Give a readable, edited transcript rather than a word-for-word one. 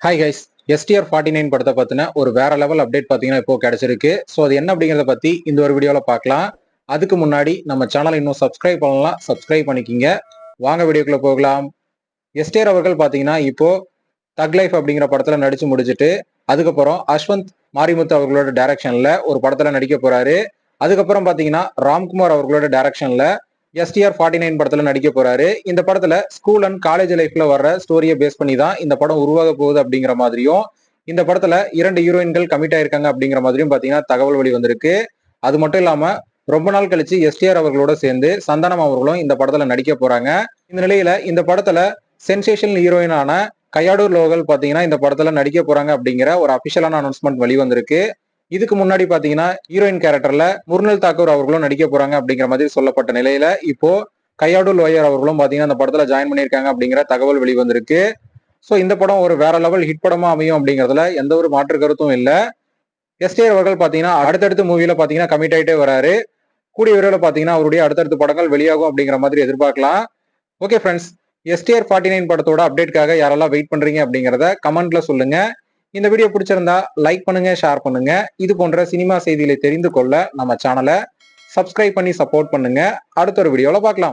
Hi guys. STR 49 படத்தை பத்தின ஒரு வேற லெவல் அப்டேட் பாத்தீங்கன்னா இப்போ கிடைச்சிருக்கு. ஸோ அது என்ன அப்படிங்கிறத பத்தி இந்த ஒரு வீடியோல பார்க்கலாம். அதுக்கு முன்னாடி நம்ம சேனலை இன்னும் சப்ஸ்கிரைப் பண்ணலாம், சப்ஸ்கிரைப் பண்ணிக்கிங்க. வாங்க வீடியோக்குள்ள போகலாம். எஸ்டிஆர் அவர்கள் பாத்தீங்கன்னா இப்போ தக் லைஃப் அப்படிங்கிற படத்துல நடிச்சு முடிச்சுட்டு அதுக்கப்புறம் அஸ்வந்த் மாரிமுத்து அவர்களோட டைரக்ஷன்ல ஒரு படத்துல நடிக்க போறாரு. அதுக்கப்புறம் பாத்தீங்கன்னா ராம்குமார் அவர்களோட டைரக்ஷன்ல எஸ்டிஆர் 49 படத்துல நடிக்க போறாரு. இந்த படத்துல ஸ்கூல் அண்ட் காலேஜ் லைஃப்ல வர்ற ஸ்டோரியை பேஸ் பண்ணி தான் இந்த படம் உருவாக போகுது அப்படிங்கிற மாதிரியும், இந்த படத்துல 2 ஹீரோயின்கள் கமிட் ஆயிருக்காங்க அப்படிங்கிற மாதிரியும் பாத்தீங்கன்னா தகவல் வெளி வந்திருக்கு. அது மட்டும் இல்லாம ரொம்ப நாள் கழிச்சு எஸ்டிஆர் அவர்களோட சேர்ந்து சந்தானம் அவர்களும் இந்த படத்துல நடிக்க போறாங்க. இந்த நிலையில இந்த படத்துல சென்சேஷனல் ஹீரோயினான கையாடூர் லோகல் பாத்தீங்கன்னா இந்த படத்துல நடிக்க போறாங்க அப்படிங்கிற ஒரு அபிஷியலான அனௌன்ஸ்மெண்ட் வெளிவந்திருக்கு. இதுக்கு முன்னாடி பாத்தீங்கன்னா ஹீரோயின் கேரக்டர்ல முர்னல் தாக்கூர் அவர்களும் நடிக்க போறாங்க அப்படிங்கிற மாதிரி சொல்லப்பட்ட நிலையில இப்போ கையாடு லோயர் அவர்களும் பாத்தீங்கன்னா அந்த படத்துல ஜாயின் பண்ணியிருக்காங்க அப்படிங்கிற தகவல் வெளிவந்திருக்கு. சோ இந்த படம் ஒரு வேற லெவல் ஹிட் படமா அமையும் அப்படிங்கறதுல எந்த ஒரு மாற்று கருத்தும் இல்ல. எஸ்டிஆர் அவர்கள் பாத்தீங்கன்னா அடுத்தடுத்த மூவில பாத்தீங்கன்னா கமிட் ஆயிட்டே வராரு. கூடிய விரைவில் பாத்தீங்கன்னா அவருடைய அடுத்தடுத்த படங்கள் வெளியாகும் அப்படிங்கிற மாதிரி எதிர்பார்க்கலாம். ஓகே ஃப்ரெண்ட்ஸ், எஸ்டிஆர் 49 படத்தோட அப்டேட்காக யாரெல்லாம் வெயிட் பண்றீங்க அப்படிங்கறத கமெண்ட்ல சொல்லுங்க. இந்த வீடியோ பிடிச்சிருந்தா லைக் பண்ணுங்க, ஷேர் பண்ணுங்க. இது போன்ற சினிமா செய்திகளை தெரிந்து கொள்ள நம்ம சேனலை சப்ஸ்கிரைப் பண்ணி சப்போர்ட் பண்ணுங்க. அடுத்த ஒரு வீடியோல பார்க்கலாம்.